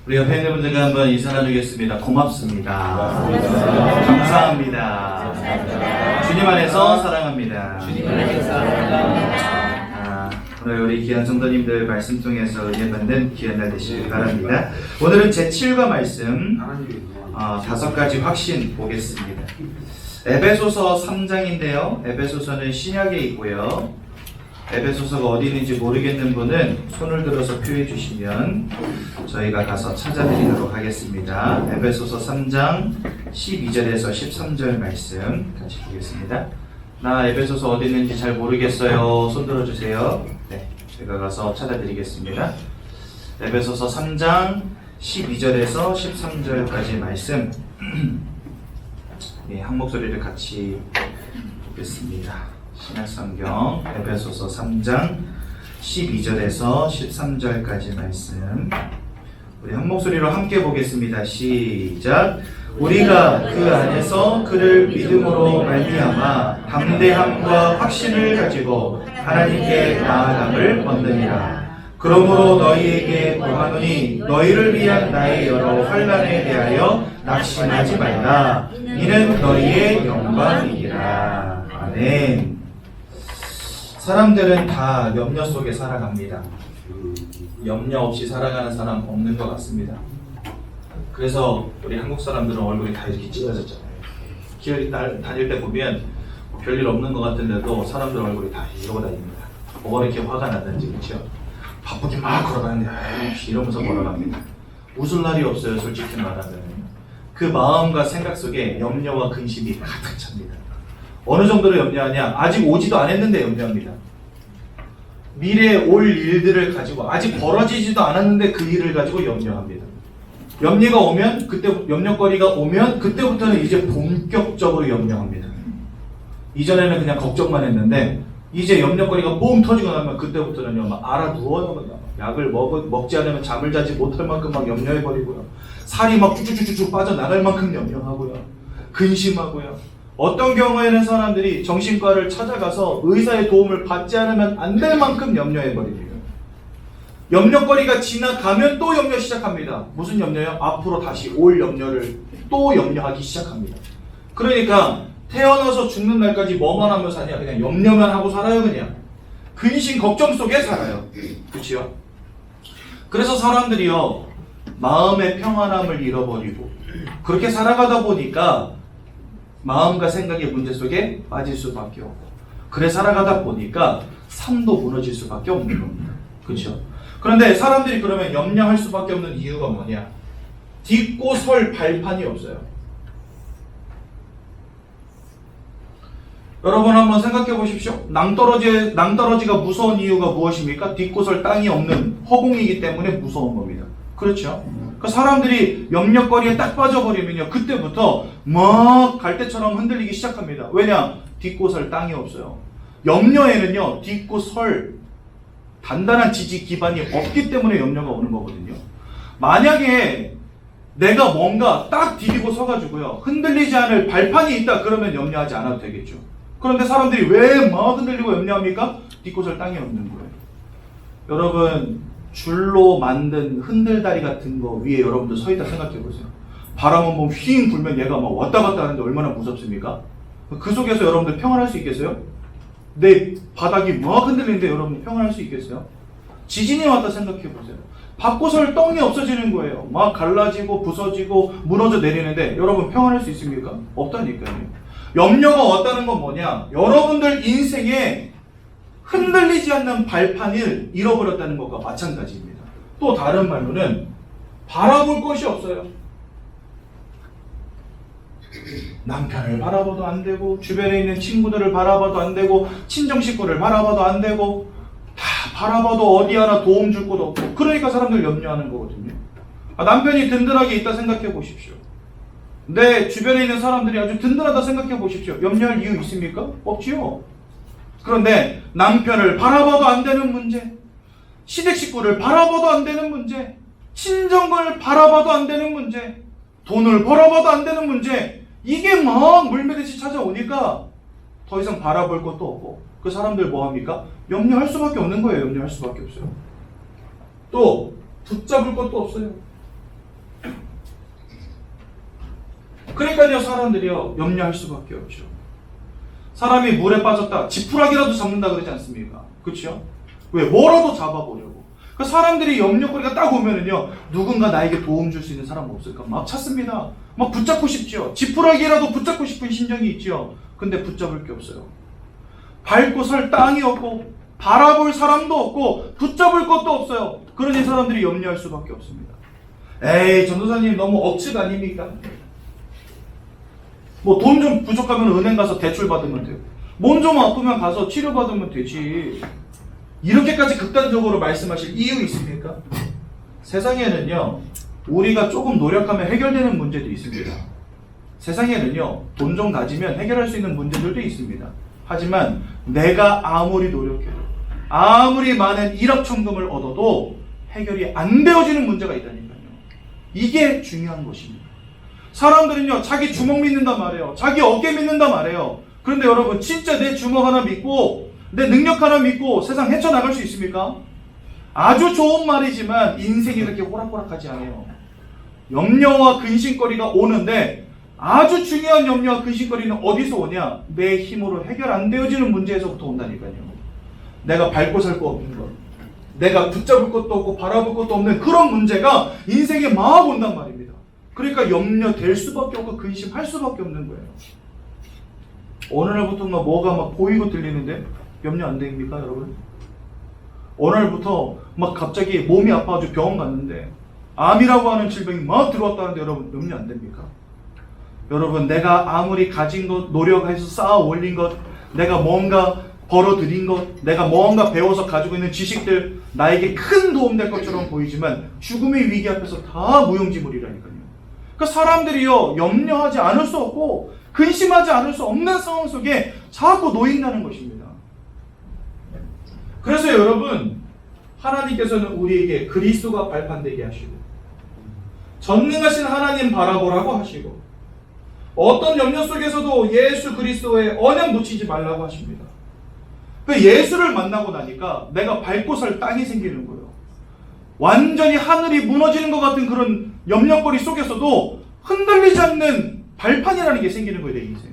우리 옆에 있는 분들과 한번 인사 나누겠습니다. 고맙습니다. 감사합니다. 주님 안에서 사랑합니다. 오늘 우리 귀한 성도님들 말씀 통해서 은혜 받는 귀한 날 되시길 바랍니다. 오늘은 제7과 말씀 5가지 확신 보겠습니다. 에베소서 3장인데요. 에베소서는 신약에 있고요. 에베소서가 어디 있는지 모르겠는 분은 손을 들어서 표해 주시면 저희가 가서 찾아드리도록 하겠습니다. 에베소서 3장 12절에서 13절 말씀 같이 보겠습니다. 나 에베소서 어디 있는지 잘 모르겠어요. 손 들어주세요. 네, 제가 가서 찾아드리겠습니다. 에베소서 3장 12절에서 13절까지 말씀 네, 한 목소리를 같이 보겠습니다. 신약성경 에베소서 3장 12절에서 13절까지 말씀 우리 한 목소리로 함께 보겠습니다. 시작. 우리가 그 안에서 그를 믿음으로 말미암아 담대함과 확신을 가지고 하나님께 나아감을 얻느니라. 그러므로 너희에게 고하노니 너희를 위한 나의 여러 환난에 대하여 낙심하지 말라. 이는 너희의 영광이니라. 아멘. 사람들은 다 염려 속에 살아갑니다. 염려 없이 살아가는 사람 없는 것 같습니다. 그래서 우리 한국 사람들은 얼굴이 다 이렇게 찢어졌잖아요. 길 다닐 때 보면 별일 없는 것 같은데도 사람들 얼굴이 다 이러고 다닙니다. 뭐가 이렇게 화가 나든지, 그렇죠? 바쁘게 막 걸어가는데 이러면서 걸어갑니다. 웃을 날이 없어요. 솔직히 말하면 그 마음과 생각 속에 염려와 근심이 가득 찹니다. 어느 정도로 염려하냐? 아직 오지도 않았는데 염려합니다. 미래에 올 일들을 가지고 아직 벌어지지도 않았는데 그 일을 가지고 염려합니다. 염려가 오면 그때 염려거리가 오면 그때부터는 이제 본격적으로 염려합니다. 이전에는 그냥 걱정만 했는데 이제 염려거리가 뽕 터지고 나면 그때부터는요 막 알아 누워요. 약을 먹지 않으면 잠을 자지 못할 만큼 막 염려해버리고요. 살이 막 쭉쭉쭉쭉 빠져나갈 만큼 염려하고요. 근심하고요. 어떤 경우에는 사람들이 정신과를 찾아가서 의사의 도움을 받지 않으면 안 될 만큼 염려해버립니다. 염려거리가 지나가면 또 염려 시작합니다. 무슨 염려요? 앞으로 다시 올 염려를 또 염려하기 시작합니다. 그러니까 태어나서 죽는 날까지 뭐만 하며 사냐? 그냥 염려만 하고 살아요. 그냥 근심 걱정 속에 살아요. 그렇죠? 그래서 사람들이요 마음의 평안함을 잃어버리고 그렇게 살아가다 보니까 마음과 생각의 문제 속에 빠질 수밖에 없고 그래 살아가다 보니까 삶도 무너질 수밖에 없는 겁니다. 그렇죠? 그런데 사람들이 그러면 염려할 수밖에 없는 이유가 뭐냐? 딛고 설 발판이 없어요. 여러분 한번 생각해 보십시오. 낭떠러지가 무서운 이유가 무엇입니까? 딛고 설 땅이 없는 허공이기 때문에 무서운 겁니다. 그렇죠? 그러니까 사람들이 염려거리에 딱 빠져버리면요 그때부터 막 갈대처럼 흔들리기 시작합니다. 왜냐? 딛고 설 땅이 없어요. 염려에는요 딛고 설 단단한 지지 기반이 없기 때문에 염려가 오는 거거든요. 만약에 내가 뭔가 딱 디디고 서가지고요 흔들리지 않을 발판이 있다 그러면 염려하지 않아도 되겠죠. 그런데 사람들이 왜 막 흔들리고 염려합니까? 딛고 설 땅이 없는 거예요. 여러분 줄로 만든 흔들다리 같은 거 위에 여러분들 서 있다 생각해 보세요. 바람 한 번 휘잉 불면 얘가 막 왔다 갔다 하는데 얼마나 무섭습니까? 그 속에서 여러분들 평안할 수 있겠어요? 내 바닥이 막 흔들리는데 여러분 평안할 수 있겠어요? 지진이 왔다 생각해 보세요. 받고 설 똥이 없어지는 거예요. 막 갈라지고 부서지고 무너져 내리는데 여러분 평안할 수 있습니까? 없다니까요. 염려가 왔다는 건 뭐냐? 여러분들 인생에 흔들리지 않는 발판을 잃어버렸다는 것과 마찬가지입니다. 또 다른 말로는 바라볼 것이 없어요. 남편을 바라봐도 안 되고 주변에 있는 친구들을 바라봐도 안 되고 친정 식구를 바라봐도 안 되고 다 바라봐도 어디 하나 도움 줄 곳 없고 그러니까 사람들 염려하는 거거든요. 남편이 든든하게 있다 생각해 보십시오. 내 주변에 있는 사람들이 아주 든든하다 생각해 보십시오. 염려할 이유 있습니까? 없지요. 그런데 남편을 바라봐도 안 되는 문제, 시댁 식구를 바라봐도 안 되는 문제, 친정을 바라봐도 안 되는 문제, 돈을 벌어봐도 안 되는 문제, 이게 막 물매듯이 찾아오니까 더 이상 바라볼 것도 없고 그 사람들 뭐합니까? 염려할 수밖에 없는 거예요. 염려할 수밖에 없어요. 또 붙잡을 것도 없어요. 그러니까요, 사람들이요, 염려할 수밖에 없죠. 사람이 물에 빠졌다, 지푸라기라도 잡는다 그러지 않습니까? 그렇죠? 왜? 뭐라도 잡아보려고. 그 사람들이 염려거리가 딱 오면은요, 누군가 나에게 도움 줄 수 있는 사람 없을까? 막 찾습니다. 막 붙잡고 싶죠. 지푸라기라도 붙잡고 싶은 심정이 있죠. 근데 붙잡을 게 없어요. 밟고 설 땅이 없고, 바라볼 사람도 없고, 붙잡을 것도 없어요. 그러니 사람들이 염려할 수밖에 없습니다. 에이, 전도사님 너무 억측 아닙니까? 뭐 돈 좀 부족하면 은행 가서 대출 받으면 돼요. 몸 좀 아프면 가서 치료받으면 되지. 이렇게까지 극단적으로 말씀하실 이유 있습니까? 세상에는요, 우리가 조금 노력하면 해결되는 문제도 있습니다. 세상에는요, 돈 좀 가지면 해결할 수 있는 문제들도 있습니다. 하지만 내가 아무리 노력해도, 아무리 많은 일확천금을 얻어도 해결이 안 되어지는 문제가 있다니까요. 이게 중요한 것입니다. 사람들은요, 자기 주먹 믿는단 말이에요. 자기 어깨 믿는단 말이에요. 그런데 여러분, 진짜 내 주먹 하나 믿고 내 능력 하나 믿고 세상 헤쳐나갈 수 있습니까? 아주 좋은 말이지만 인생이 그렇게 호락호락하지 않아요. 염려와 근심거리가 오는데 아주 중요한 염려와 근심거리는 어디서 오냐? 내 힘으로 해결 안 되어지는 문제에서부터 온다니까요. 내가 밟고 살 거 없는 것, 내가 붙잡을 것도 없고 바라볼 것도 없는 그런 문제가 인생에 막 온단 말입니다. 그러니까 염려될 수밖에 없고 근심할 수밖에 없는 거예요. 어느 날부터 뭐가 막 보이고 들리는데 염려 안 됩니까, 여러분? 어느 날부터 막 갑자기 몸이 아파가지고 병원 갔는데 암이라고 하는 질병이 막 들어왔다는데 여러분 염려 안 됩니까? 여러분, 내가 아무리 가진 것, 노력해서 쌓아 올린 것, 내가 뭔가 벌어들인 것, 내가 뭔가 배워서 가지고 있는 지식들 나에게 큰 도움 될 것처럼 보이지만 죽음의 위기 앞에서 다 무용지물이라니까요. 그러니까 사람들이요, 염려하지 않을 수 없고 근심하지 않을 수 없는 상황 속에 자꾸 놓인다는 것입니다. 그래서 여러분, 하나님께서는 우리에게 그리스도가 발판되게 하시고 전능하신 하나님 바라보라고 하시고 어떤 염려 속에서도 예수 그리스도의 언약 놓치지 말라고 하십니다. 그 예수를 만나고 나니까 내가 밟고 살 땅이 생기는 거예요. 완전히 하늘이 무너지는 것 같은 그런 염려거리 속에서도 흔들리지 않는 발판이라는 게 생기는 거예요, 내 인생에.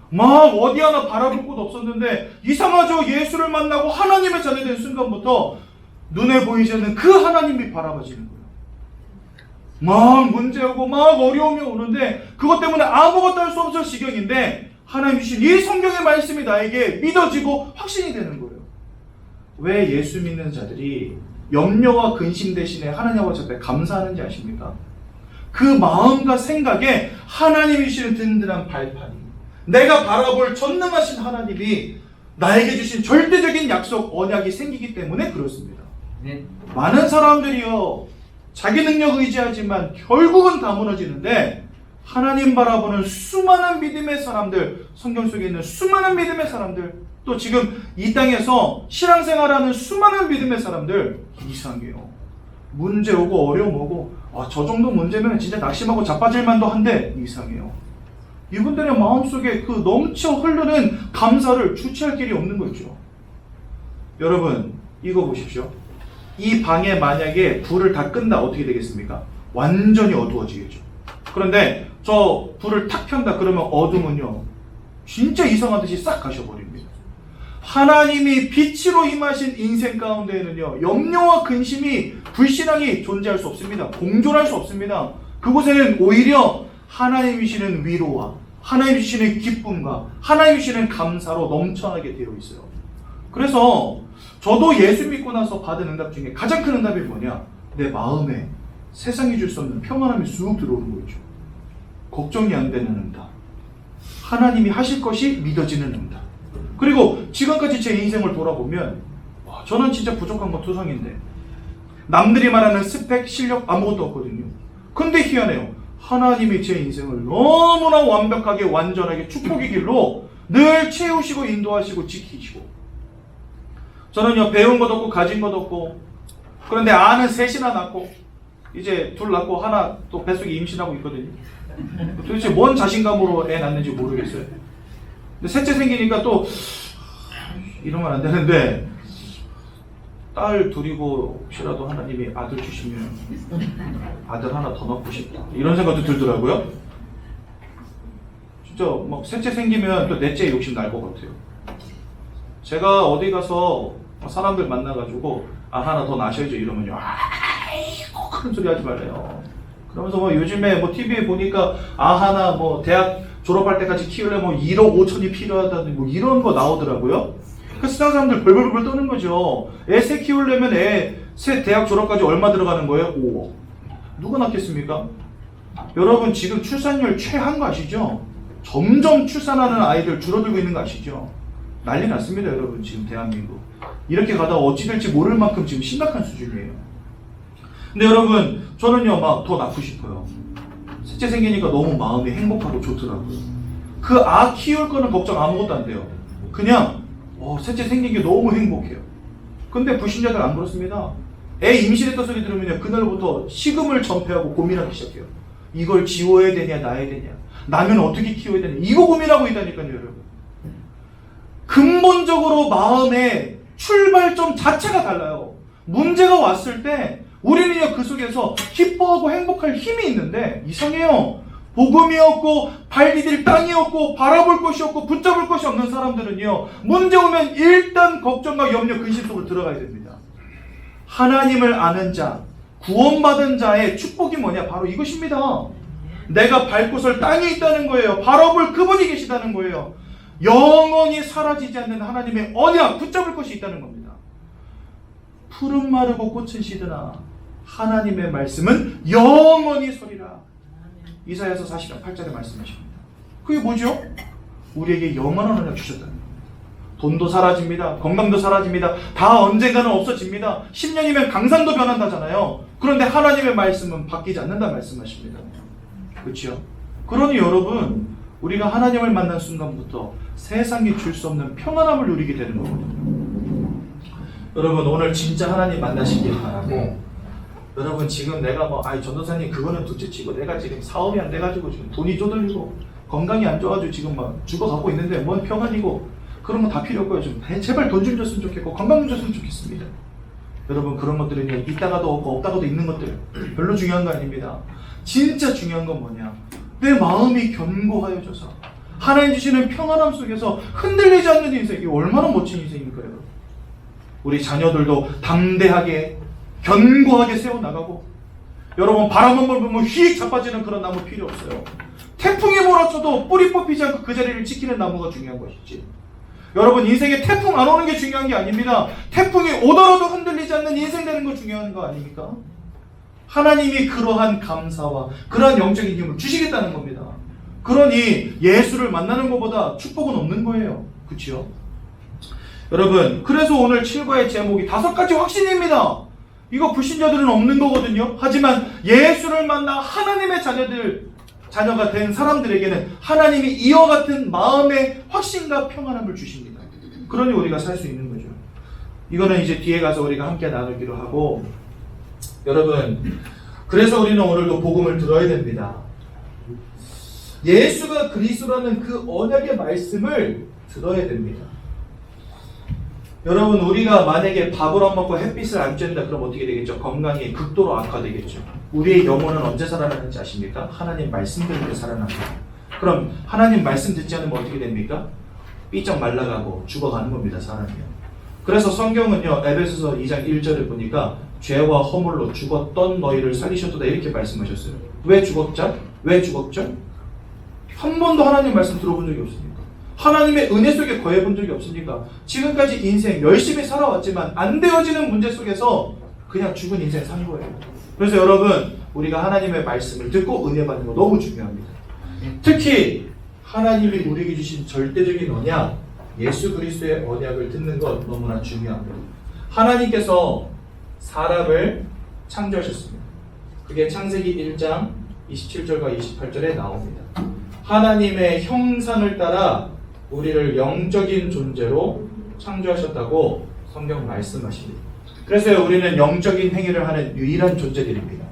막 어디 하나 바라볼 곳 없었는데 이상하죠? 예수를 만나고 하나님의 자녀 된 순간부터 눈에 보이지 않는 그 하나님이 바라봐지는 거예요. 막 문제 오고 막 어려움이 오는데 그것 때문에 아무것도 할 수 없을 지경인데 하나님 주신 이 성경의 말씀이 나에게 믿어지고 확신이 되는 거예요. 왜 예수 믿는 자들이 염려와 근심 대신에 하나님 아버지 앞에 감사하는지 아십니까? 그 마음과 생각에 하나님이 주시는 든든한 발판이, 내가 바라볼 전능하신 하나님이 나에게 주신 절대적인 약속, 언약이 생기기 때문에 그렇습니다. 많은 사람들이요, 자기 능력 의지하지만 결국은 다 무너지는데 하나님 바라보는 수많은 믿음의 사람들, 성경 속에 있는 수많은 믿음의 사람들, 또 지금 이 땅에서 신앙생활하는 수많은 믿음의 사람들 이상해요. 문제 오고 어려움 오고 저 정도 문제면 진짜 낙심하고 자빠질 만도 한데 이상해요. 이분들의 마음속에 그 넘쳐 흐르는 감사를 주체할 길이 없는 거죠. 여러분, 이거 보십시오. 이 방에 만약에 불을 다 끈다 어떻게 되겠습니까? 완전히 어두워지겠죠. 그런데 저 불을 탁 켠다 그러면 어둠은요, 진짜 이상한 듯이 싹 가셔버립니다. 하나님이 빛으로 임하신 인생 가운데에는요, 염려와 근심이, 불신앙이 존재할 수 없습니다. 공존할 수 없습니다. 그곳에는 오히려 하나님이 주시는 위로와 하나님이 주시는 기쁨과 하나님이 주시는 감사로 넘쳐나게 되어 있어요. 그래서 저도 예수 믿고 나서 받은 응답 중에 가장 큰 응답이 뭐냐? 내 마음에 세상이 줄 수 없는 평안함이 쑥 들어오는 거죠. 걱정이 안 되는 응답, 하나님이 하실 것이 믿어지는 응답. 그리고 지금까지 제 인생을 돌아보면 저는 진짜 부족한 건 투성인데 남들이 말하는 스펙, 실력 아무것도 없거든요. 근데 희한해요. 하나님이 제 인생을 너무나 완벽하게 완전하게 축복의 길로 늘 채우시고 인도하시고 지키시고, 저는요, 배운 것 없고 가진 것 없고, 그런데 아는 셋이나 낳고 이제 둘 낳고 하나 또 뱃속에 임신하고 있거든요. 도대체 뭔 자신감으로 애 낳는지 모르겠어요. 근데 셋째 생기니까 또 이러면 안 되는데 딸 둘이고 혹시라도 하나님이 아들 주시면 아들 하나 더 낳고 싶다, 이런 생각도 들더라고요. 막 셋째 생기면 또 넷째 욕심 날 것 같아요. 제가 어디 가서 사람들 만나가지고 하나 더 낳으셔야죠 이러면요. 아이고 그런 소리 하지 말래요. 그러면서 요즘에 TV에 보니까 하나 대학 졸업할 때까지 키우려면 1억 5천이 필요하다는 이런 거 나오더라고요. 그 세상 사람들 벌벌벌 떠는 거죠. 애 셋 키우려면 애 셋 대학 졸업까지 얼마 들어가는 거예요? 5억. 누가 낳겠습니까? 여러분 지금 출산율 최한 거 아시죠? 점점 출산하는 아이들 줄어들고 있는 거 아시죠? 난리 났습니다 여러분 지금 대한민국. 이렇게 가다가 어찌 될지 모를 만큼 지금 심각한 수준이에요. 근데 여러분 저는요 더 낳고 싶어요. 셋째 생기니까 너무 마음이 행복하고 좋더라고요. 그 키울 거는 걱정 아무것도 안 돼요. 그냥 셋째 생긴 게 너무 행복해요. 근데 불신자들 안 그렇습니다. 애 임신했다 소리 들으면요 그날부터 식음을 전폐하고 고민하기 시작해요. 이걸 지워야 되냐 낳아야 되냐, 나면 어떻게 키워야 되냐, 이거 고민하고 있다니까요 여러분. 근본적으로 마음의 출발점 자체가 달라요. 문제가 왔을 때 우리는요 그 속에서 기뻐하고 행복할 힘이 있는데 이상해요. 복음이 없고 발 디딜 땅이 없고 바라볼 것이 없고 붙잡을 것이 없는 사람들은요 문제 오면 일단 걱정과 염려 근심 속으로 들어가야 됩니다. 하나님을 아는 자, 구원받은 자의 축복이 뭐냐? 바로 이것입니다. 내가 밟고 설 땅이 있다는 거예요. 바라볼 그분이 계시다는 거예요. 영원히 사라지지 않는 하나님의 언약 붙잡을 것이 있다는 겁니다. 푸른 마르고 꽃은 시드나 하나님의 말씀은 영원히 서리라. 이사야서 40장 8절에 말씀하십니다. 그게 뭐죠? 우리에게 영원한 언약 주셨다는 겁니다. 돈도 사라집니다. 건강도 사라집니다. 다 언젠가는 없어집니다. 10년이면 강산도 변한다잖아요. 그런데 하나님의 말씀은 바뀌지 않는다 말씀하십니다. 그렇죠? 그러니 여러분 우리가 하나님을 만난 순간부터 세상이 줄 수 없는 평안함을 누리게 되는 거거든요. 여러분 오늘 진짜 하나님 만나시길 바라고, 여러분 지금 내가 전도사님 그거는 둘째치고 내가 지금 사업이 안 돼가지고 지금 돈이 쪼들리고 건강이 안 좋아가지고 지금 죽어가고 있는데 뭔 평안이고 그런 거 다 필요 없고요. 좀 제발 돈 좀 줬으면 좋겠고 건강 좀 줬으면 좋겠습니다. 여러분 그런 것들은요 있다가도 없고 없다가도 있는 것들 별로 중요한 거 아닙니다. 진짜 중요한 건 뭐냐? 내 마음이 견고하여져서 하나님 주시는 평안함 속에서 흔들리지 않는 인생, 이게 얼마나 멋진 인생입니까 여러분? 우리 자녀들도 담대하게 견고하게 세워나가고, 여러분 바람 한 번 불면 휙 자빠지는 그런 나무 필요 없어요. 태풍이 몰아쳐도 뿌리 뽑히지 않고 그 자리를 지키는 나무가 중요한 것이지. 여러분 인생에 태풍 안 오는 게 중요한 게 아닙니다. 태풍이 오더라도 흔들리지 않는 인생 되는 거 중요한 거 아닙니까? 하나님이 그러한 감사와 그러한 영적인 힘을 주시겠다는 겁니다. 그러니 예수를 만나는 것보다 축복은 없는 거예요. 그렇죠? 여러분 그래서 오늘 7과의 제목이 5가지 확신입니다. 이거 불신자들은 없는 거거든요. 하지만 예수를 만나 하나님의 자녀가 된 사람들에게는 하나님이 이와 같은 마음의 확신과 평안함을 주십니다. 그러니 우리가 살 수 있는 거죠. 이거는 이제 뒤에 가서 우리가 함께 나누기로 하고, 여러분 그래서 우리는 오늘도 복음을 들어야 됩니다. 예수가 그리스도라는 그 언약의 말씀을 들어야 됩니다. 여러분 우리가 만약에 밥을 안 먹고 햇빛을 안 쬐는다 그럼 어떻게 되겠죠? 건강이 극도로 악화되겠죠. 우리의 영혼은 언제 살아나는지 아십니까? 하나님 말씀 들을 때 살아납니다. 그럼 하나님 말씀 듣지 않으면 어떻게 됩니까? 삐쩍 말라가고 죽어가는 겁니다. 사람이요. 그래서 성경은요 에베소서 2장 1절을 보니까 죄와 허물로 죽었던 너희를 살리셨도다 이렇게 말씀하셨어요. 왜 죽었죠? 왜 죽었죠? 한 번도 하나님 말씀 들어본 적이 없습니까? 하나님의 은혜 속에 거해본 적이 없습니까? 지금까지 인생 열심히 살아왔지만 안 되어지는 문제 속에서 그냥 죽은 인생 산 거예요. 그래서 여러분 우리가 하나님의 말씀을 듣고 은혜 받는 거 너무 중요합니다. 특히 하나님이 우리에게 주신 절대적인 언약, 예수 그리스도의 언약을 듣는 것 너무나 중요합니다. 하나님께서 사람을 창조하셨습니다. 그게 창세기 1장 27절과 28절에 나옵니다. 하나님의 형상을 따라 우리를 영적인 존재로 창조하셨다고 성경 말씀하십니다. 그래서 우리는 영적인 행위를 하는 유일한 존재들입니다.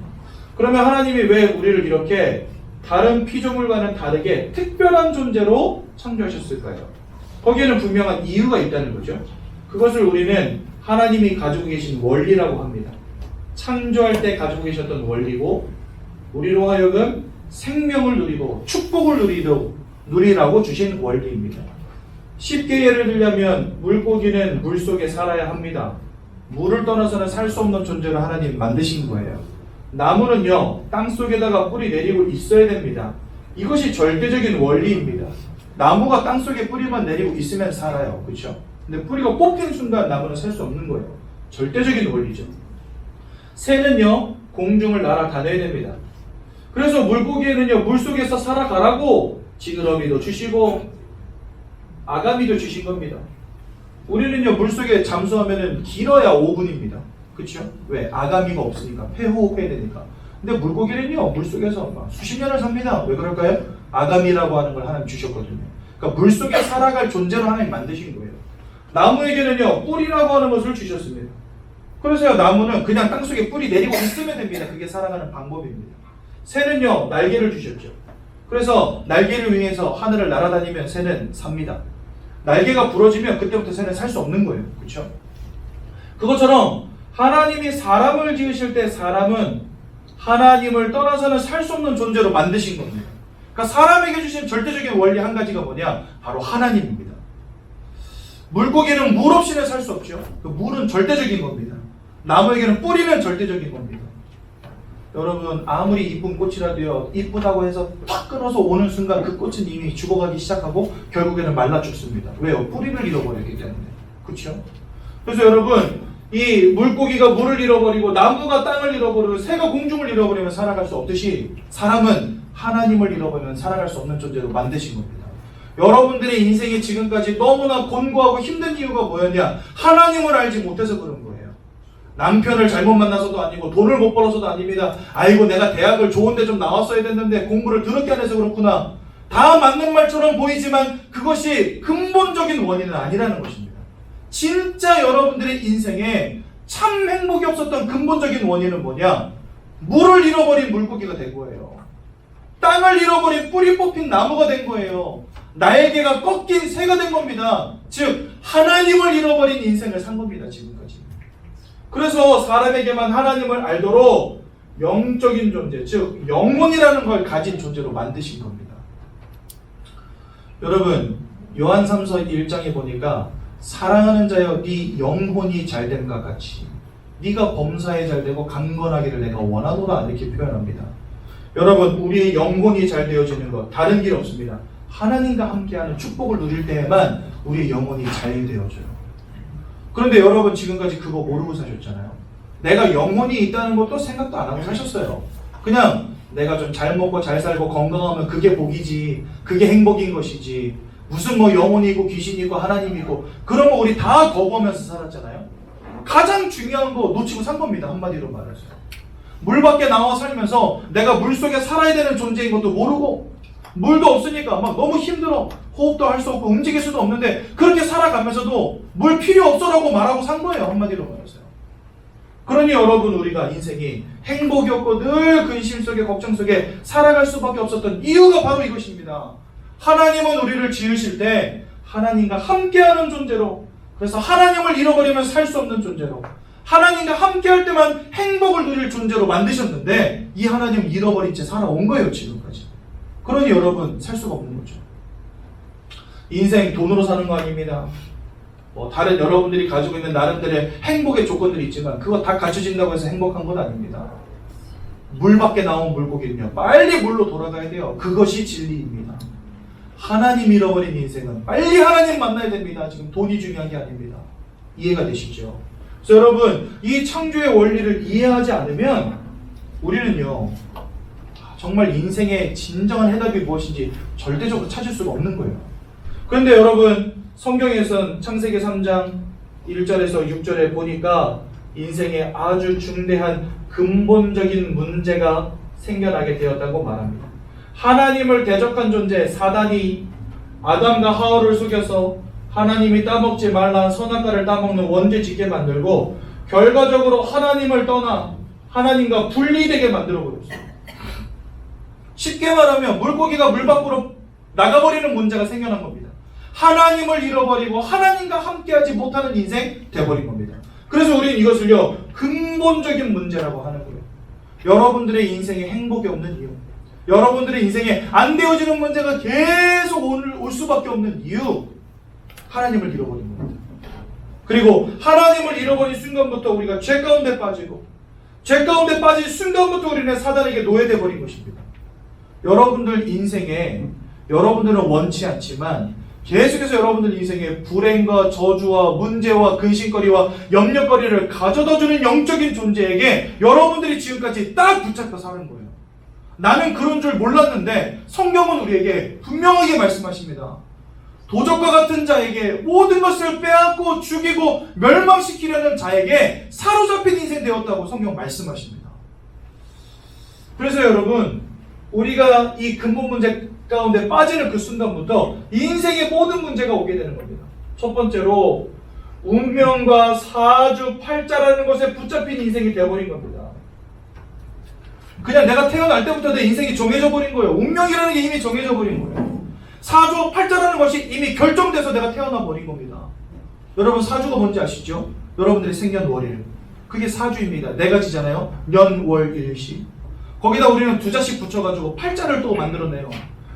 그러면 하나님이 왜 우리를 이렇게 다른 피조물과는 다르게 특별한 존재로 창조하셨을까요? 거기에는 분명한 이유가 있다는 거죠. 그것을 우리는 하나님이 가지고 계신 원리라고 합니다. 창조할 때 가지고 계셨던 원리고, 우리로 하여금 생명을 누리고 축복을 누리도록 누리라고 주신 원리입니다. 쉽게 예를 들자면 물고기는 물속에 살아야 합니다. 물을 떠나서는 살 수 없는 존재로 하나님 만드신 거예요. 나무는요, 땅속에다가 뿌리 내리고 있어야 됩니다. 이것이 절대적인 원리입니다. 나무가 땅속에 뿌리만 내리고 있으면 살아요. 그렇죠? 근데 뿌리가 뽑힌 순간 나무는 살 수 없는 거예요. 절대적인 원리죠. 새는요, 공중을 날아다녀야 됩니다. 그래서 물고기에는요, 물속에서 살아가라고 지느러미도 주시고 아가미도 주신 겁니다. 우리는요, 물속에 잠수하면은 길어야 5분입니다. 그렇죠? 왜? 아가미가 없으니까. 폐호흡해야 되니까. 근데 물고기는요, 물속에서 막 수십 년을 삽니다. 왜 그럴까요? 아가미라고 하는 걸 하나님 주셨거든요. 그러니까 물속에 살아갈 존재로 하나님 만드신 거예요. 나무에게는요, 뿌리라고 하는 것을 주셨습니다. 그래서요, 나무는 그냥 땅속에 뿌리 내리고 있으면 됩니다. 그게 살아가는 방법입니다. 새는요, 날개를 주셨죠. 그래서 날개를 위해서 하늘을 날아다니면 새는 삽니다. 날개가 부러지면 그때부터 새는 살 수 없는 거예요. 그렇죠? 그것처럼 하나님이 사람을 지으실 때 사람은 하나님을 떠나서는 살 수 없는 존재로 만드신 겁니다. 그러니까 사람에게 주신 절대적인 원리 한 가지가 뭐냐? 바로 하나님입니다. 물고기는 물 없이는 살 수 없죠. 그 물은 절대적인 겁니다. 나무에게는 뿌리는 절대적인 겁니다. 여러분, 아무리 이쁜 꽃이라도요, 이쁘다고 해서 탁 끊어서 오는 순간 그 꽃은 이미 죽어가기 시작하고 결국에는 말라 죽습니다. 왜요? 뿌리를 잃어버렸기 때문에. 그렇죠? 그래서 여러분, 이 물고기가 물을 잃어버리고 나무가 땅을 잃어버리고 새가 공중을 잃어버리면 살아갈 수 없듯이 사람은 하나님을 잃어버리면 살아갈 수 없는 존재로 만드신 겁니다. 여러분들의 인생이 지금까지 너무나 곤고하고 힘든 이유가 뭐였냐? 하나님을 알지 못해서 그런 거예요. 남편을 잘못 만나서도 아니고 돈을 못 벌어서도 아닙니다. 아이고, 내가 대학을 좋은데 좀 나왔어야 됐는데 공부를 더럽게 안 해서 그렇구나. 다 맞는 말처럼 보이지만 그것이 근본적인 원인은 아니라는 것입니다. 진짜 여러분들의 인생에 참 행복이 없었던 근본적인 원인은 뭐냐? 물을 잃어버린 물고기가 된 거예요. 땅을 잃어버린 뿌리 뽑힌 나무가 된 거예요. 날개가 꺾인 새가 된 겁니다. 즉 하나님을 잃어버린 인생을 산 겁니다. 지금까지. 그래서 사람에게만 하나님을 알도록 영적인 존재, 즉 영혼이라는 걸 가진 존재로 만드신 겁니다. 여러분, 요한 3서 1장에 보니까 사랑하는 자여 네 영혼이 잘됨과 같이 네가 범사에 잘되고 강건하기를 내가 원하노라, 이렇게 표현합니다. 여러분, 우리의 영혼이 잘 되어지는 것 다른 길 없습니다. 하나님과 함께하는 축복을 누릴 때에만 우리의 영혼이 잘 되어져요. 그런데 여러분, 지금까지 그거 모르고 사셨잖아요. 내가 영혼이 있다는 것도 생각도 안 하고 사셨어요. 그냥 내가 좀 잘 먹고 잘 살고 건강하면 그게 복이지, 그게 행복인 것이지, 무슨 뭐 영혼이 있고 귀신이 있고 하나님이 있고 그런 거 우리 다 거부하면서 살았잖아요. 가장 중요한 거 놓치고 산 겁니다. 한마디로 말해서. 물 밖에 나와 살면서 내가 물 속에 살아야 되는 존재인 것도 모르고, 물도 없으니까 막 너무 힘들어. 호흡도 할 수 없고 움직일 수도 없는데 그렇게 살아가면서도 물 필요 없어라고 말하고 산 거예요. 한마디로 말해서요. 그러니 여러분, 우리가 인생이 행복이 없고 늘 근심 속에 걱정 속에 살아갈 수밖에 없었던 이유가 바로 이것입니다. 하나님은 우리를 지으실 때 하나님과 함께하는 존재로, 그래서 하나님을 잃어버리면 살 수 없는 존재로, 하나님과 함께할 때만 행복을 누릴 존재로 만드셨는데 이 하나님을 잃어버린 채 살아온 거예요. 지금까지. 그러니 여러분, 살 수가 없는 거죠. 인생 돈으로 사는 거 아닙니다. 뭐 다른 여러분들이 가지고 있는 나름대로의 행복의 조건들이 있지만 그거 다 갖춰진다고 해서 행복한 건 아닙니다. 물 밖에 나온 물고기는요, 빨리 물로 돌아가야 돼요. 그것이 진리입니다. 하나님 잃어버린 인생은 빨리 하나님 만나야 됩니다. 지금 돈이 중요한 게 아닙니다. 이해가 되시죠? 그래서 여러분, 이 창조의 원리를 이해하지 않으면 우리는요, 정말 인생의 진정한 해답이 무엇인지 절대적으로 찾을 수가 없는 거예요. 그런데 여러분, 성경에선 창세기 3장 1절에서 6절에 보니까 인생에 아주 중대한 근본적인 문제가 생겨나게 되었다고 말합니다. 하나님을 대적한 존재 사단이 아담과 하와를 속여서 하나님이 따먹지 말라 선악과를 따먹는 원죄 짓게 만들고 결과적으로 하나님을 떠나 하나님과 분리되게 만들어버렸어요. 쉽게 말하면 물고기가 물 밖으로 나가버리는 문제가 생겨난 겁니다. 하나님을 잃어버리고 하나님과 함께하지 못하는 인생 돼버린 겁니다. 그래서 우리는 이것을요, 근본적인 문제라고 하는 거예요. 여러분들의 인생에 행복이 없는 이유, 여러분들의 인생에 안 되어지는 문제가 계속 올 수밖에 없는 이유, 하나님을 잃어버린 겁니다. 그리고 하나님을 잃어버린 순간부터 우리가 죄 가운데 빠지고, 죄 가운데 빠진 순간부터 우리는 사단에게 노예돼 버린 것입니다. 여러분들 인생에, 여러분들은 원치 않지만 계속해서 여러분들 인생에 불행과 저주와 문제와 근심거리와 염려거리를 가져다주는 영적인 존재에게 여러분들이 지금까지 딱 붙잡혀 사는 거예요. 나는 그런 줄 몰랐는데 성경은 우리에게 분명하게 말씀하십니다. 도적과 같은 자에게 모든 것을 빼앗고 죽이고 멸망시키려는 자에게 사로잡힌 인생 되었다고 성경 말씀하십니다. 그래서 여러분, 우리가 이 근본 문제 가운데 빠지는 그 순간부터 인생의 모든 문제가 오게 되는 겁니다. 첫 번째로 운명과 사주팔자라는 것에 붙잡힌 인생이 되어버린 겁니다. 그냥 내가 태어날 때부터 내 인생이 정해져 버린 거예요. 운명이라는 게 이미 정해져 버린 거예요. 사주와 팔자라는 것이 이미 결정돼서 내가 태어나 버린 겁니다. 여러분, 사주가 뭔지 아시죠? 여러분들의 생년월일, 그게 사주입니다. 네 가지잖아요. 년, 월, 일, 시. 거기다 우리는 두 자씩 붙여가지고 팔자를 또 만들어내요.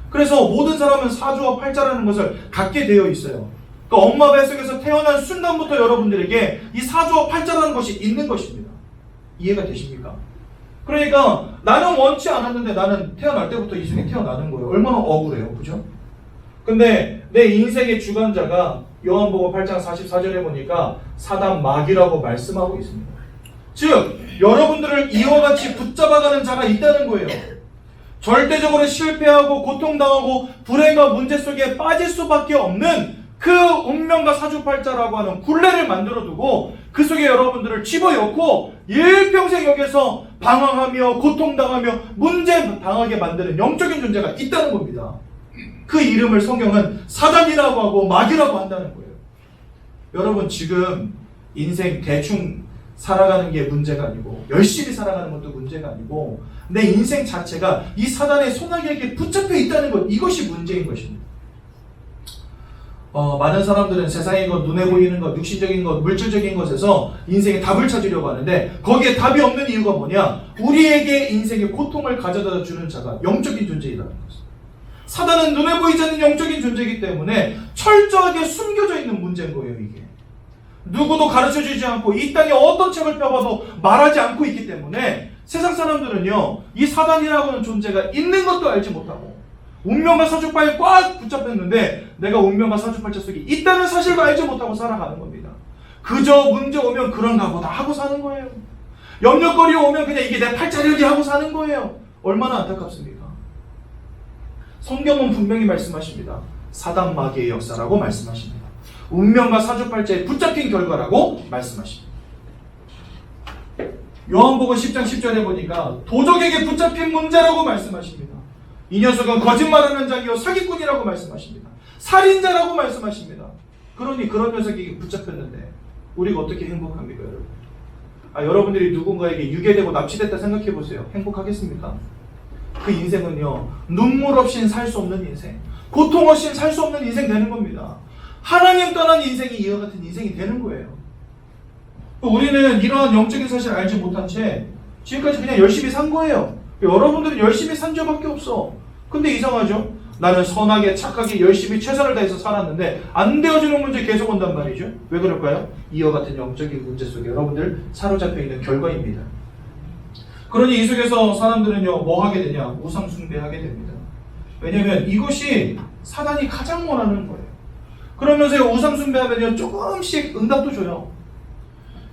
그래서 모든 사람은 사주와 팔자라는 것을 갖게 되어 있어요. 그러니까 엄마 뱃속에서 태어난 순간부터 여러분들에게 이 사주와 팔자라는 것이 있는 것입니다. 이해가 되십니까? 그러니까 나는 원치 않았는데 나는 태어날 때부터 이 속에 태어나는 거예요. 얼마나 억울해요. 그죠? 근데 내 인생의 주관자가 요한복음 8장 44절에 보니까 사단 마귀라고 말씀하고 있습니다. 즉 여러분들을 이와 같이 붙잡아가는 자가 있다는 거예요. 절대적으로 실패하고 고통당하고 불행과 문제 속에 빠질 수밖에 없는 그 운명과 사주팔자라고 하는 굴레를 만들어두고 그 속에 여러분들을 집어넣고 일평생 여기서 방황하며 고통당하며 문제 당하게 만드는 영적인 존재가 있다는 겁니다. 그 이름을 성경은 사단이라고 하고 마귀라고 한다는 거예요. 여러분, 지금 인생 대충 살아가는 게 문제가 아니고 열심히 살아가는 것도 문제가 아니고 내 인생 자체가 이 사단의 소나기에게 붙잡혀 있다는 것, 이것이 문제인 것입니다. 많은 사람들은 세상의 것, 눈에 보이는 것, 육신적인 것, 물질적인 것에서 인생의 답을 찾으려고 하는데 거기에 답이 없는 이유가 뭐냐? 우리에게 인생의 고통을 가져다 주는 자가 영적인 존재이라는 것입니다. 사단은 눈에 보이지 않는 영적인 존재이기 때문에 철저하게 숨겨져 있는 문제인 거예요. 이게 누구도 가르쳐주지 않고 이 땅에 어떤 책을 펴봐도 말하지 않고 있기 때문에 세상 사람들은요, 이 사단이라고 하는 존재가 있는 것도 알지 못하고 운명과 사주팔자에 꽉 붙잡혔는데 내가 운명과 사주팔자 속에 있다는 사실도 알지 못하고 살아가는 겁니다. 그저 문제 오면 그런가 보다 하고 사는 거예요. 염려거리 오면 그냥 이게 내 팔자력이 하고 사는 거예요. 얼마나 안타깝습니까? 성경은 분명히 말씀하십니다. 사단 마귀의 역사라고 말씀하십니다. 운명과 사주팔자에 붙잡힌 결과라고 말씀하십니다. 요한복음 10장 10절에 보니까 도적에게 붙잡힌 문제라고 말씀하십니다. 이 녀석은 거짓말하는 자기요 사기꾼이라고 말씀하십니다. 살인자라고 말씀하십니다. 그러니 그런 녀석에게 붙잡혔는데 우리가 어떻게 행복합니까, 여러분? 여러분들이 누군가에게 유괴되고 납치됐다 생각해 보세요. 행복하겠습니까? 그 인생은요, 눈물 없이는 살 수 없는 인생, 고통 없이는 살 수 없는 인생 되는 겁니다. 하나님 떠난 인생이 이와 같은 인생이 되는 거예요. 우리는 이러한 영적인 사실을 알지 못한 채 지금까지 그냥 열심히 산 거예요. 여러분들은 열심히 산 죄밖에 없어. 근데 이상하죠? 나는 선하게 착하게 열심히 최선을 다해서 살았는데 안 되어지는 문제 계속 온단 말이죠. 왜 그럴까요? 이와 같은 영적인 문제 속에 여러분들 사로잡혀 있는 결과입니다. 그러니 이 속에서 사람들은요, 뭐 하게 되냐? 우상 숭배하게 됩니다. 왜냐면 이것이 사단이 가장 원하는 거예요. 그러면서 우상 숭배하면요, 조금씩 응답도 줘요.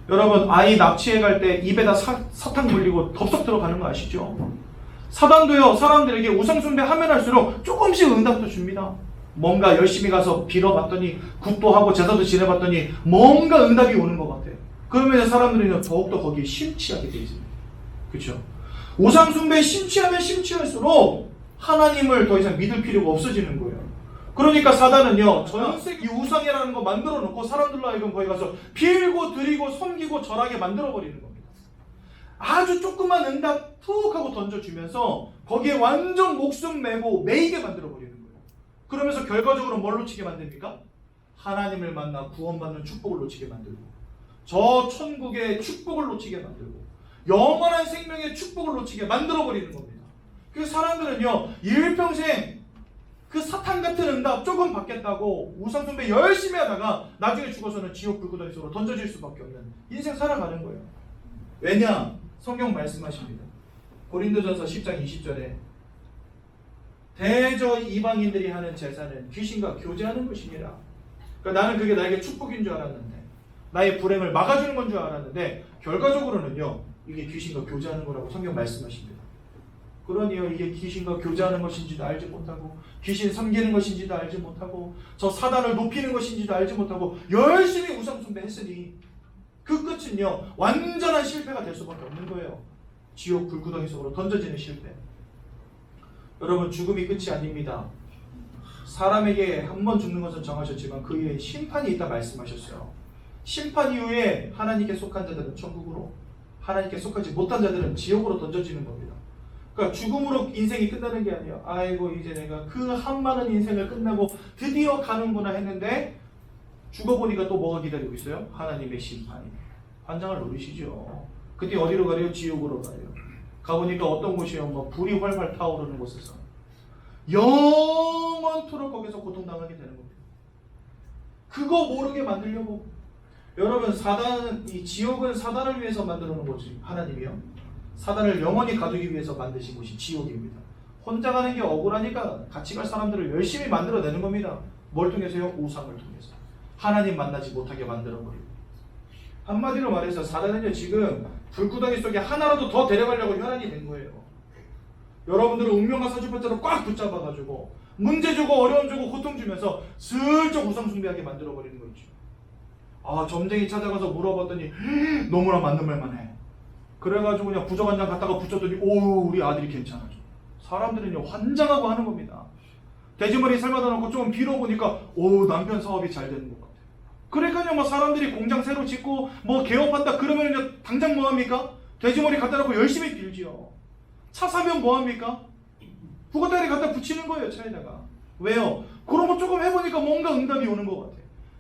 여러분, 아이 납치해 갈 때 입에다 사탕 물리고 덥석 들어가는 거 아시죠? 사단도요, 사람들에게 우상 숭배하면 할수록 조금씩 응답도 줍니다. 뭔가 열심히 가서 빌어봤더니 굿도 하고 제사도 지내봤더니 뭔가 응답이 오는 것 같아요. 그러면 사람들은 더욱더 거기에 심취하게 돼 있습니다. 그렇죠? 우상 숭배에 심취하면 심취할수록 하나님을 더 이상 믿을 필요가 없어지는 거예요. 그러니까 사단은요, 전색 이 우상이라는 거 만들어 놓고 사람들로 하여금 거기 가서 빌고 드리고 섬기고 절하게 만들어 버리는 겁니다. 아주 조그만 응답 툭 하고 던져주면서 거기에 완전 목숨 매고 매이게 만들어 버리는 거예요. 그러면서 결과적으로 뭘 놓치게 만듭니까? 하나님을 만나 구원받는 축복을 놓치게 만들고, 저 천국의 축복을 놓치게 만들고, 영원한 생명의 축복을 놓치게 만들어 버리는 겁니다. 그 사람들은요, 일평생 그 사탄 같은 응답 조금 받겠다고 우상숭배 열심히 하다가 나중에 죽어서는 지옥 불구덩이 속으로 던져질 수밖에 없는 인생 살아가는 거예요. 왜냐? 성경 말씀하십니다. 고린도전서 10장 20절에 대저 이방인들이 하는 제사는 귀신과 교제하는 것이니라. 그러니까 나는 그게 나에게 축복인 줄 알았는데, 나의 불행을 막아주는 건 줄 알았는데, 결과적으로는요, 이게 귀신과 교제하는 거라고 성경 말씀하십니다. 그러니요, 이게 귀신과 교제하는 것인지도 알지 못하고, 귀신 섬기는 것인지도 알지 못하고, 저 사단을 높이는 것인지도 알지 못하고 열심히 우상숭배 했으니 그 끝은요, 완전한 실패가 될 수밖에 없는 거예요. 지옥 불구덩이 속으로 던져지는 실패. 여러분, 죽음이 끝이 아닙니다. 사람에게 한 번 죽는 것은 정하셨지만 그 이후에 심판이 있다 말씀하셨어요. 심판 이후에 하나님께 속한 자들은 천국으로, 하나님께 속하지 못한 자들은 지옥으로 던져지는 겁니다. 그러니까 죽음으로 인생이 끝나는 게 아니에요. 아이고, 이제 내가 그 한많은 인생을 끝나고 드디어 가는구나 했는데 죽어보니까 또 뭐가 기다리고 있어요? 하나님의 심판이. 환장을 노리시죠. 그때 어디로 가래요? 지옥으로 가요. 가보니까 어떤 곳이요? 뭐 불이 활활 타오르는 곳에서 영원토록 거기서 고통당하게 되는 겁니다. 그거 모르게 만들려고. 여러분, 이 지옥은 사단을 위해서 만들어 놓은 거지. 하나님이요, 사단을 영원히 가두기 위해서 만드신 곳이 지옥입니다. 혼자 가는 게 억울하니까 같이 갈 사람들을 열심히 만들어내는 겁니다. 뭘 통해서요? 우상을 통해서. 하나님 만나지 못하게 만들어버리고. 한마디로 말해서 사단은요, 지금 불구덩이 속에 하나라도 더 데려가려고 혈안이 된 거예요. 여러분들은 운명과 사주팔자로 꽉 붙잡아가지고 문제 주고 어려움 주고 고통 주면서 슬쩍 우상숭배하게 만들어버리는 거 있죠. 아, 점쟁이 찾아가서 물어봤더니 너무나 맞는 말만 해. 그래가지고 그냥 부적 한 장 갖다가 붙였더니 오, 우리 아들이 괜찮아져. 사람들은요, 환장하고 하는 겁니다. 돼지머리 삶아다 놓고 좀 빌어보니까 오, 남편 사업이 잘 되는 것 같아. 그러니까요, 뭐 사람들이 공장 새로 짓고 뭐 개업한다 그러면 당장 뭐합니까? 돼지머리 갖다 놓고 열심히 빌지요. 차 사면 뭐합니까? 부가다리 갖다 붙이는 거예요, 차에다가. 왜요? 그런 거 조금 해보니까 뭔가 응답이 오는 것 같아.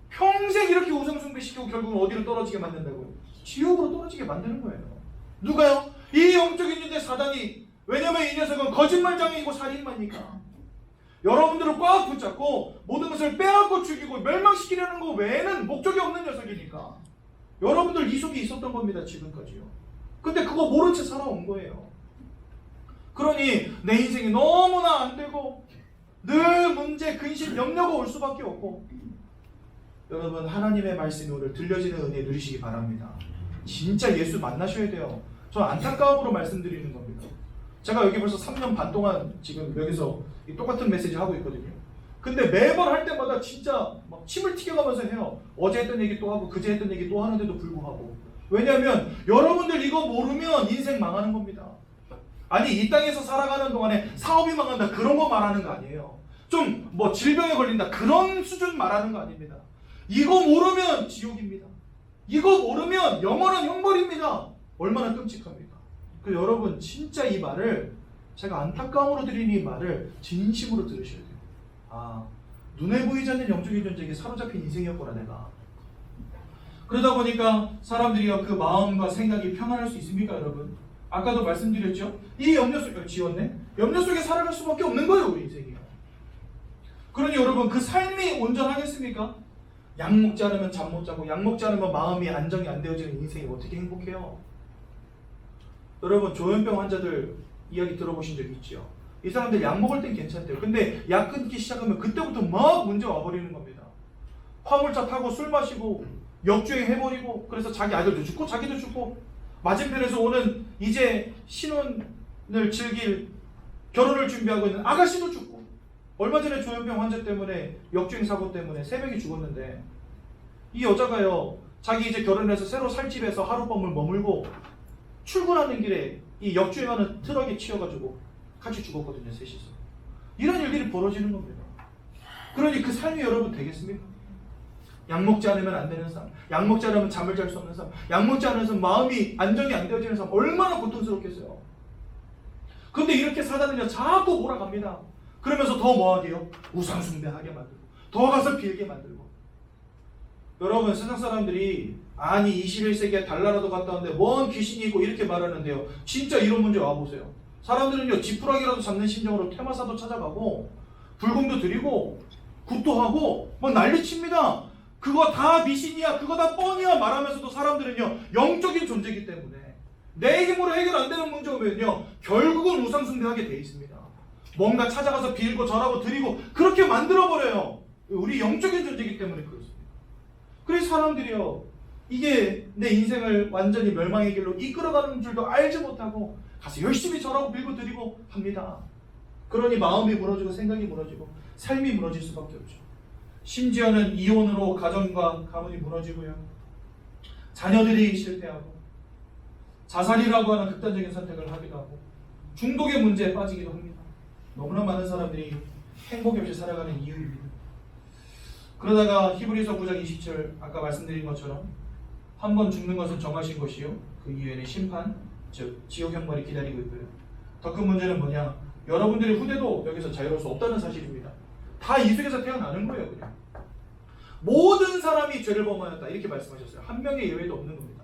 평생 이렇게 우상숭배 시키고 결국은 어디로 떨어지게 만든다고요? 지옥으로 떨어지게 만드는 거예요. 누가요? 이 영적인 존재 사단이. 왜냐면 이 녀석은 거짓말장애이고 살인마니까. 여러분들을 꽉 붙잡고 모든 것을 빼앗고 죽이고 멸망시키려는 거 외에는 목적이 없는 녀석이니까. 여러분들 이 속에 있었던 겁니다, 지금까지요. 근데 그거 모른 채 살아온 거예요. 그러니 내 인생이 너무나 안 되고 늘 문제, 근심, 염려가 올 수밖에 없고. 여러분, 하나님의 말씀이 오늘 들려지는 은혜 누리시기 바랍니다. 진짜 예수 만나셔야 돼요. 저 안타까움으로 말씀드리는 겁니다. 제가 여기 벌써 3년 반 동안 지금 여기서 이 똑같은 메시지 하고 있거든요. 근데 매번 할 때마다 진짜 막 침을 튀겨가면서 해요. 어제 했던 얘기 또 하고 그제 했던 얘기 또 하는데도 불구하고. 왜냐하면 여러분들 이거 모르면 인생 망하는 겁니다. 아니, 이 땅에서 살아가는 동안에 사업이 망한다 그런 거 말하는 거 아니에요. 좀 뭐 질병에 걸린다 그런 수준 말하는 거 아닙니다. 이거 모르면 지옥입니다. 이거 모르면 영원한 형벌입니다. 얼마나 끔찍합니까? 그 여러분, 진짜 이 말을, 제가 안타까움으로 드리는 이 말을 진심으로 들으셔야 돼요. 아, 눈에 보이지 않는 영적인 존재에게 사로잡힌 인생이었구나 내가. 그러다 보니까 사람들이 그 마음과 생각이 평안할 수 있습니까, 여러분? 아까도 말씀드렸죠? 이 염려 속에, 지웠네? 염려 속에 살아갈 수밖에 없는 거예요, 우리 인생이요. 그러니 여러분, 그 삶이 온전하겠습니까? 약 먹지 않으면 잠 못 자고, 약 먹지 않으면 마음이 안정이 안 되어지는 인생이 어떻게 행복해요? 여러분, 조현병 환자들 이야기 들어보신 적 있죠? 이 사람들 약 먹을 땐 괜찮대요. 근데 약 끊기 시작하면 그때부터 막 문제 와버리는 겁니다. 화물차 타고 술 마시고 역주행 해버리고, 그래서 자기 아들도 죽고 자기도 죽고, 맞은편에서 오는 이제 신혼을 즐길, 결혼을 준비하고 있는 아가씨도 죽고. 얼마 전에 조현병 환자 때문에, 역주행 사고 때문에 3명이 죽었는데, 이 여자가요, 자기 이제 결혼해서 새로 살 집에서 하룻밤을 머물고 출근하는 길에 이 역주행하는 트럭에 치여가지고 같이 죽었거든요, 셋이서. 이런 일들이 벌어지는 겁니다. 그러니 그 삶이 여러분 되겠습니까? 약 먹지 않으면 안 되는 삶, 약 먹지 않으면 잠을 잘 수 없는 삶, 약 먹지 않으면 마음이 안정이 안 되어지는 삶, 얼마나 고통스럽겠어요. 그런데 이렇게 사단은요, 자꾸 몰아갑니다. 그러면서 더 뭐하게요? 우상숭배하게 만들고, 더 가서 빌게 만들고. 여러분, 세상 사람들이 아니 21세기에 달나라도 갔다 왔는데 뭔 귀신이 있고 이렇게 말하는데요, 진짜 이런 문제 와보세요. 사람들은요, 지푸라기라도 잡는 심정으로 퇴마사도 찾아가고 불금도 드리고 굿도 하고 막 난리칩니다. 그거 다 미신이야, 그거 다 뻔이야 말하면서도 사람들은요, 영적인 존재이기 때문에 내 힘으로 해결 안 되는 문제 오면요, 결국은 우상숭배하게 돼 있습니다. 뭔가 찾아가서 빌고 절하고 드리고 그렇게 만들어버려요. 우리 영적인 존재이기 때문에 그렇습니다. 그래서 사람들이요, 이게 내 인생을 완전히 멸망의 길로 이끌어가는 줄도 알지 못하고 가서 열심히 절하고 빌고 드리고 합니다. 그러니 마음이 무너지고 생각이 무너지고 삶이 무너질 수밖에 없죠. 심지어는 이혼으로 가정과 가문이 무너지고요, 자녀들이 실패하고 자살이라고 하는 극단적인 선택을 하기도 하고 중독의 문제에 빠지기도 합니다. 너무나 많은 사람들이 행복이 없이 살아가는 이유입니다. 그러다가 히브리서 9장 20절 아까 말씀드린 것처럼 한 번 죽는 것은 정하신 것이요, 그 이후에는 심판, 즉 지옥 형벌이 기다리고 있고요. 더 큰 문제는 뭐냐, 여러분들의 후대도 여기서 자유로울 수 없다는 사실입니다. 다 이 속에서 태어나는 거예요. 그냥 모든 사람이 죄를 범하였다 이렇게 말씀하셨어요. 한 명의 예외도 없는 겁니다.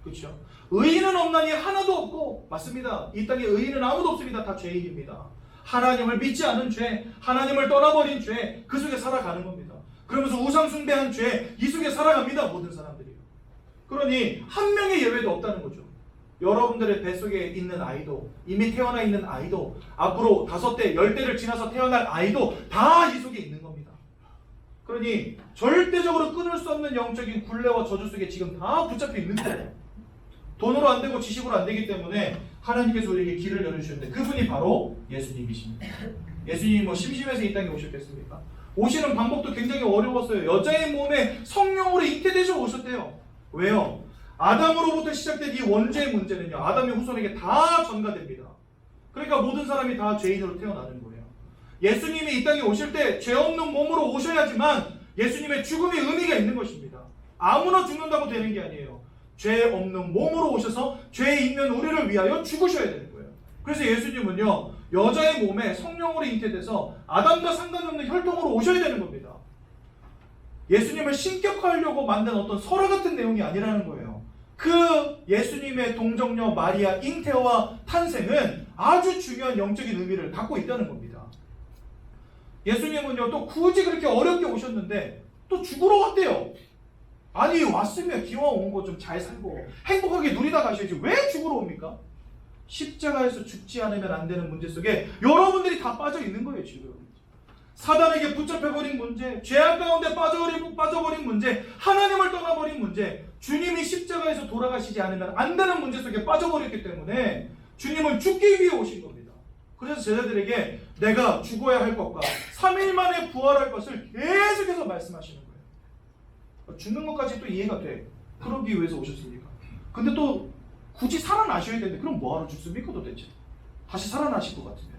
그렇죠? 의인은 없나니 하나도 없고, 맞습니다. 이 땅에 의인은 아무도 없습니다. 다 죄인입니다. 하나님을 믿지 않은 죄, 하나님을 떠나버린 죄, 그 속에 살아가는 겁니다. 그러면서 우상숭배한 죄, 이 속에 살아갑니다. 모든 사람들이요. 그러니 한 명의 예외도 없다는 거죠. 여러분들의 뱃속에 있는 아이도, 이미 태어나 있는 아이도, 앞으로 5대, 10대를 지나서 태어날 아이도 다 이 속에 있는 겁니다. 그러니 절대적으로 끊을 수 없는 영적인 굴레와 저주 속에 지금 다 붙잡혀 있는 거예요. 돈으로 안 되고 지식으로 안 되기 때문에 하나님께서 우리에게 길을 열어주셨는데 그분이 바로 예수님이십니다. 예수님이 뭐 심심해서 이 땅에 오셨겠습니까? 오시는 방법도 굉장히 어려웠어요. 여자의 몸에 성령으로 잉태되셔 오셨대요. 왜요? 아담으로부터 시작된 이 원죄의 문제는요, 아담의 후손에게 다 전가됩니다. 그러니까 모든 사람이 다 죄인으로 태어나는 거예요. 예수님이 이 땅에 오실 때 죄 없는 몸으로 오셔야지만 예수님의 죽음이 의미가 있는 것입니다. 아무나 죽는다고 되는 게 아니에요. 죄 없는 몸으로 오셔서 죄 있는 우리를 위하여 죽으셔야 되는 거예요. 그래서 예수님은요, 여자의 몸에 성령으로 잉태돼서 아담과 상관이 없는 혈통으로 오셔야 되는 겁니다. 예수님을 신격화하려고 만든 어떤 설화 같은 내용이 아니라는 거예요. 그 예수님의 동정녀 마리아 잉태와 탄생은 아주 중요한 영적인 의미를 갖고 있다는 겁니다. 예수님은요, 또 굳이 그렇게 어렵게 오셨는데 또 죽으러 왔대요. 아니, 왔으면 기왕 온 거 좀 잘 살고 행복하게 누리다 가셔야지 왜 죽으러 옵니까? 십자가에서 죽지 않으면 안 되는 문제 속에 여러분들이 다 빠져 있는 거예요. 지금 사단에게 붙잡혀버린 문제, 죄악 가운데 빠져버린 문제, 하나님을 떠나버린 문제, 주님이 십자가에서 돌아가시지 않으면 안 되는 문제 속에 빠져버렸기 때문에 주님은 죽기 위해 오신 겁니다. 그래서 제자들에게 내가 죽어야 할 것과 3일 만에 부활할 것을 계속해서 말씀하시는 거예요. 죽는 것까지 또 이해가 돼. 그러기 위해서 오셨습니까? 근데 또 굳이 살아나셔야 되는데 그럼 뭐하러 죽습니까 도대체? 다시 살아나실 것 같으면.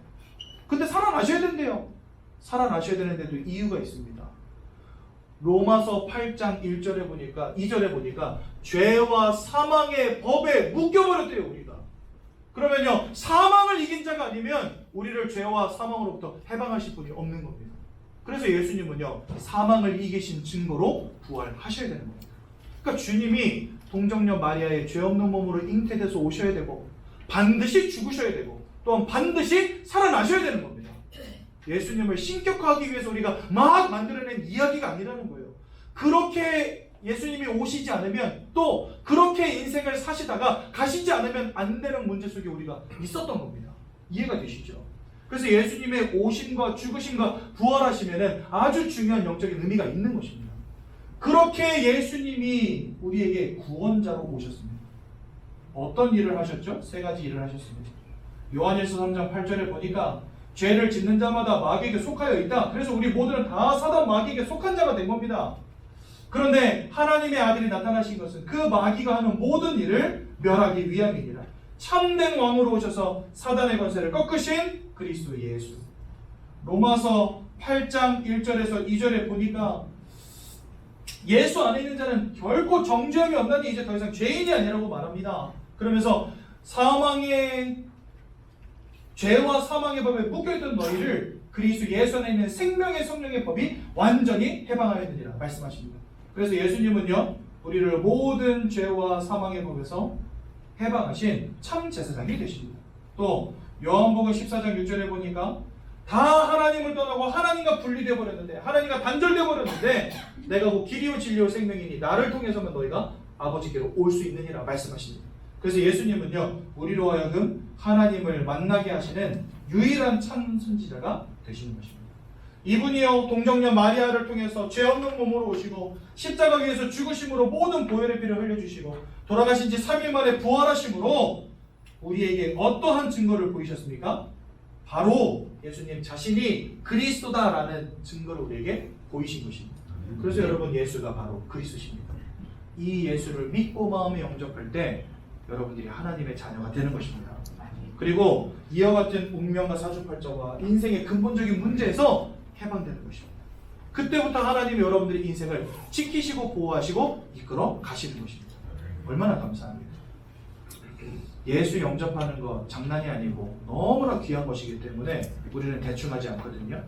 근데 살아나셔야 된대요. 살아나셔야 되는데도 이유가 있습니다. 로마서 8장 1절에 보니까 2절에 보니까 죄와 사망의 법에 묶여버렸대요. 우리가. 그러면요, 사망을 이긴 자가 아니면 우리를 죄와 사망으로부터 해방하실 분이 없는 겁니다. 그래서 예수님은요, 사망을 이기신 증거로 부활하셔야 되는 겁니다. 그러니까 주님이 동정녀 마리아의 죄 없는 몸으로 잉태돼서 오셔야 되고 반드시 죽으셔야 되고 또한 반드시 살아나셔야 되는 겁니다. 예수님을 신격화하기 위해서 우리가 막 만들어낸 이야기가 아니라는 거예요. 그렇게 예수님이 오시지 않으면 또 그렇게 인생을 사시다가 가시지 않으면 안 되는 문제 속에 우리가 있었던 겁니다. 이해가 되시죠? 그래서 예수님의 오심과 죽으심과 부활하심에는 아주 중요한 영적인 의미가 있는 것입니다. 그렇게 예수님이 우리에게 구원자로 오셨습니다. 어떤 일을 하셨죠? 3가지 일을 하셨습니다. 요한일서 3장 8절에 보니까 죄를 짓는 자마다 마귀에게 속하여 있다. 그래서 우리 모두는 다 사단 마귀에게 속한 자가 된 겁니다. 그런데 하나님의 아들이 나타나신 것은 그 마귀가 하는 모든 일을 멸하기 위함이니라. 참된 왕으로 오셔서 사단의 권세를 꺾으신 그리스도 예수. 로마서 8장 1절에서 2절에 보니까 예수 안에 있는 자는 결코 정죄함이 없나니 이제 더 이상 죄인이 아니라고 말합니다. 그러면서 죄와 사망의 법에 묶여있던 너희를 그리스도 예수 안에 있는 생명의 성령의 법이 완전히 해방하였느니라 말씀하십니다. 그래서 예수님은요, 우리를 모든 죄와 사망의 법에서 해방하신 참 제사장이 되십니다. 또 요한복음 14장 6절에 보니까 다 하나님을 떠나고 하나님과 분리되어 버렸는데, 하나님과 단절되어 버렸는데, 내가 그 길이요 진리요 생명이니 나를 통해서만 너희가 아버지께로 올 수 있느니라 말씀하십니다. 그래서 예수님은요, 우리로 하여금 하나님을 만나게 하시는 유일한 참 선지자가 되시는 것입니다. 이분이요, 동정녀 마리아를 통해서 죄 없는 몸으로 오시고 십자가 위에서 죽으심으로 모든 보혈의 피를 흘려주시고 돌아가신 지 3일 만에 부활하심으로 우리에게 어떠한 증거를 보이셨습니까? 바로 예수님 자신이 그리스도다라는 증거를 우리에게 보이신 것입니다. 그래서 여러분, 예수가 바로 그리스도십니다. 이 예수를 믿고 마음에 영접할 때 여러분들이 하나님의 자녀가 되는 것입니다. 그리고 이와 같은 운명과 사주팔자와 인생의 근본적인 문제에서 해방되는 것입니다. 그때부터 하나님이 여러분들의 인생을 지키시고 보호하시고 이끌어 가시는 것입니다. 얼마나 감사합니다. 예수 영접하는 것 장난이 아니고 너무나 귀한 것이기 때문에 우리는 대충 하지 않거든요.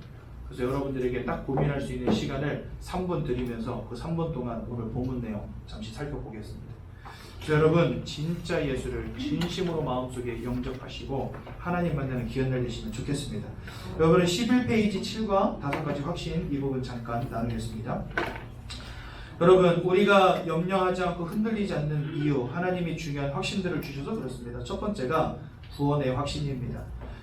그래서 여러분들에게 딱 고민할 수 있는 시간을 3분 드리면서 그 3분 동안 오늘 본문 내용 잠시 살펴보겠습니다. 여러분, 진짜 예수를 진심으로 마음속에 영접하시고 하나님 만나는 귀한 날 되시면 좋겠습니다. 여러분은 11페이지 7과 5가지 확신, 이 부분 잠깐 나누겠습니다. 여러분, 우리가 염려하지 않고 흔들리지 않는 이유, 하나님이 중요한 확신들을 주셔서 그렇습니다. 첫 번째가 구원의 확신입니다.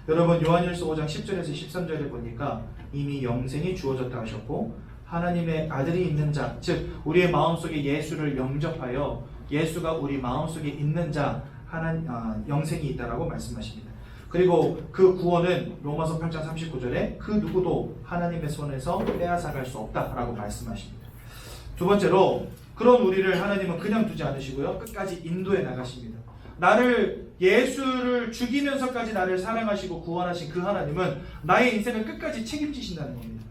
여러분, 요한일서 5장 10절에서 13절에 보니까 이미 영생이 주어졌다 하셨고, 하나님의 아들이 있는 자, 즉 우리의 마음속에 예수를 영접하여 예수가 우리 마음속에 있는 자, 영생이 있다라고 말씀하십니다. 그리고 그 구원은 로마서 8장 39절에 그 누구도 하나님의 손에서 빼앗아갈 수 없다라고 말씀하십니다. 두 번째로, 그런 우리를 하나님은 그냥 두지 않으시고요, 끝까지 인도해 나가십니다. 나를, 예수를 죽이면서까지 나를 사랑하시고 구원하신 그 하나님은 나의 인생을 끝까지 책임지신다는 겁니다.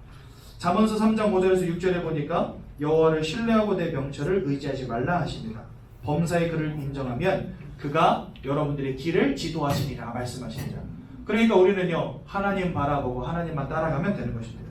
잠언서 3장 5절에서 6절에 보니까 여호와를 신뢰하고 내 명철을 의지하지 말라 하십니다. 범사의 그를 인정하면 그가 여러분들의 길을 지도하시리라 말씀하십니다. 그러니까 우리는요, 하나님 바라보고 하나님만 따라가면 되는 것입니다.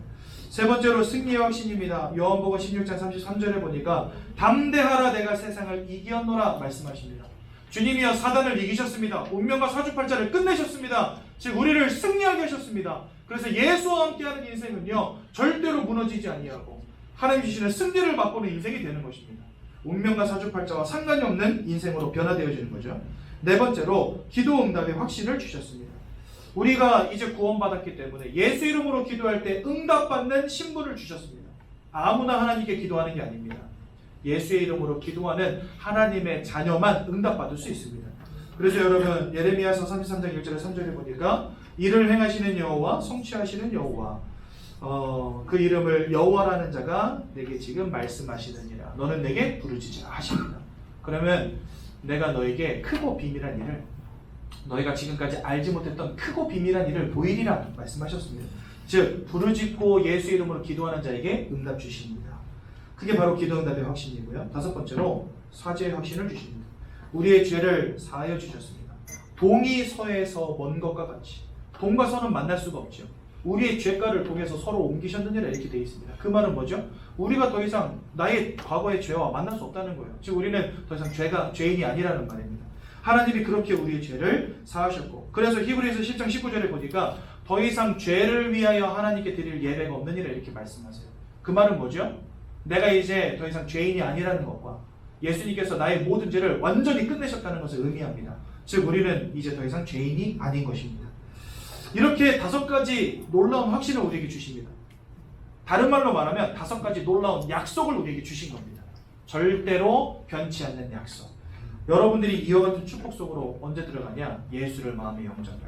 세 번째로 승리의 확신입니다. 요한복음 16장 33절에 보니까 담대하라, 내가 세상을 이기었노라 말씀하십니다. 주님이여 사단을 이기셨습니다. 운명과 사주팔자를 끝내셨습니다. 즉 우리를 승리하게 하셨습니다. 그래서 예수와 함께하는 인생은요, 절대로 무너지지 아니하고 하나님 주시는 승리를 맛보는 인생이 되는 것입니다. 운명과 사주팔자와 상관이 없는 인생으로 변화되어지는 거죠. 네 번째로 기도 응답의 확신을 주셨습니다. 우리가 이제 구원받았기 때문에 예수 이름으로 기도할 때 응답받는 신분을 주셨습니다. 아무나 하나님께 기도하는 게 아닙니다. 예수의 이름으로 기도하는 하나님의 자녀만 응답받을 수 있습니다. 그래서 여러분, 예레미야서 33장 1절에 3절에 보니까 이를 행하시는 여호와, 성취하시는 여호와, 그 이름을 여호와라는 자가 내게 지금 말씀하시느니라. 너는 내게 부르짖으라 하십니다. 그러면 내가 너에게 크고 비밀한 일을, 너희가 지금까지 알지 못했던 크고 비밀한 일을 보이리라 말씀하셨습니다. 즉 부르짖고 예수 이름으로 기도하는 자에게 응답 주십니다. 그게 바로 기도 응답의 확신이고요. 다섯 번째로 사죄의 확신을 주십니다. 우리의 죄를 사하여 주셨습니다. 동이 서에서 먼 것과 같이, 동과 서는 만날 수가 없죠. 우리의 죄가를 통해서 서로 옮기셨느니라 이렇게 되어 있습니다. 그 말은 뭐죠? 우리가 더 이상 나의 과거의 죄와 만날 수 없다는 거예요. 즉 우리는 더 이상 죄인이 아니라는 말입니다. 하나님이 그렇게 우리의 죄를 사하셨고, 그래서 히브리서 10장 19절에 보니까 더 이상 죄를 위하여 하나님께 드릴 예배가 없느니라 이렇게 말씀하세요. 그 말은 뭐죠? 내가 이제 더 이상 죄인이 아니라는 것과 예수님께서 나의 모든 죄를 완전히 끝내셨다는 것을 의미합니다. 즉 우리는 이제 더 이상 죄인이 아닌 것입니다. 이렇게 5가지 놀라운 확신을 우리에게 주십니다. 다른 말로 말하면 5가지 놀라운 약속을 우리에게 주신 겁니다. 절대로 변치 않는 약속. 여러분들이 이와 같은 축복 속으로 언제 들어가냐? 예수를 마음에 영접할 때.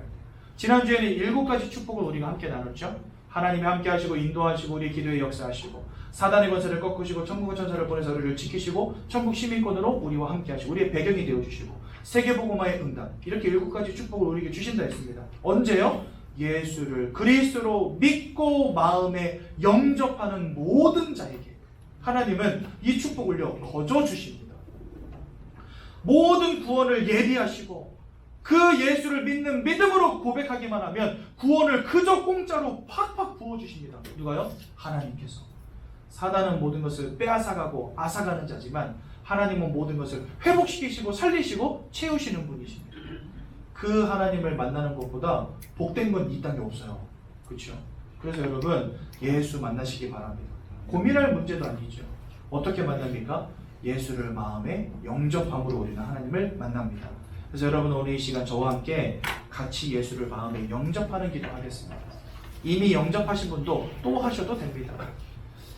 지난주에는 7가지 축복을 우리가 함께 나눴죠. 하나님이 함께 하시고 인도하시고 우리 기도에 역사하시고 사단의 권세를 꺾으시고 천국의 천사를 보내서 우리를 지키시고 천국 시민권으로 우리와 함께 하시고 우리의 배경이 되어주시고 세계복음화의 응답, 이렇게 7가지 축복을 우리에게 주신다 했습니다. 언제요? 예수를 그리스도로 믿고 마음에 영접하는 모든 자에게 하나님은 이 축복을요 거저 주십니다. 모든 구원을 예비하시고 그 예수를 믿는 믿음으로 고백하기만 하면 구원을 그저 공짜로 팍팍 부어주십니다. 누가요? 하나님께서. 사단은 모든 것을 빼앗아가고 앗아가는 자지만 하나님은 모든 것을 회복시키시고 살리시고 채우시는 분이십니다. 그 하나님을 만나는 것보다 복된 건 이 땅에 없어요. 그렇죠? 그래서 여러분 예수 만나시기 바랍니다. 고민할 문제도 아니죠. 어떻게 만납니까? 예수를 마음에 영접함으로 우리는 하나님을 만납니다. 그래서 여러분 오늘 이 시간 저와 함께 같이 예수를 마음에 영접하는 기도 하겠습니다. 이미 영접하신 분도 또 하셔도 됩니다.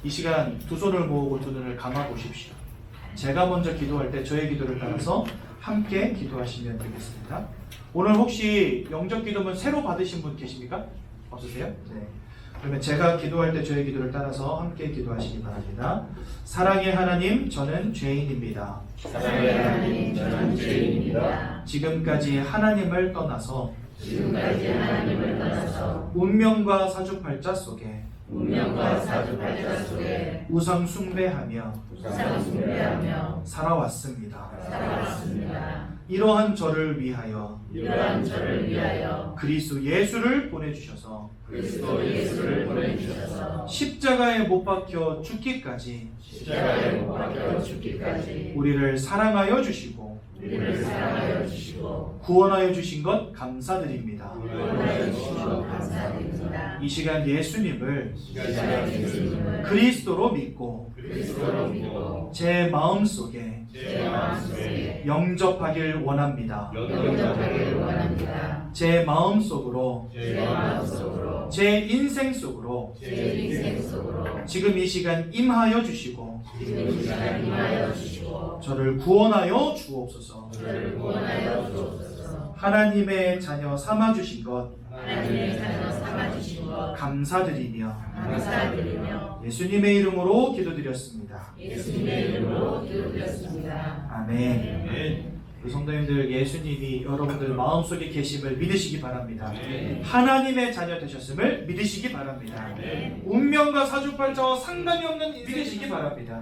이 시간 두 손을 모으고 두 눈을 감아 보십시오. 제가 먼저 기도할 때 저의 기도를 따라서 함께 기도하시면 되겠습니다. 오늘 혹시 영접 기도문 새로 받으신 분 계십니까? 없으세요? 네. 그러면 제가 기도할 때 저의 기도를 따라서 함께 기도하시기 바랍니다. 사랑의 하나님, 저는 죄인입니다. 사랑의 하나님, 저는 죄인입니다. 지금까지 하나님을 떠나서 운명과 사주팔자 속에 우상 숭배하며 살아왔습니다. 이러한 저를 위하여 그리스도 예수를 보내주셔서 십자가에 못 박혀 죽기까지 우리를 사랑하여 주시고 구원하여 주신 것 감사드립니다. 이 시간 예수님을 그리스도로 믿고 제 마음속에 영접하길 원합니다. 제 마음속으로 제 인생 속으로 지금 이 시간 임하여 주시고 저를 구원하여 주옵소서. 하나님의 자녀 삼아 주신 것 감사드리며 예수님의 이름으로 기도드렸습니다. 아멘. 우리 성도님들, 예수님이 여러분들 마음속에 계심을 믿으시기 바랍니다. 하나님의 자녀 되셨음을 믿으시기 바랍니다. 운명과 사주팔자와 상관이 없는 인생 믿으시기 바랍니다.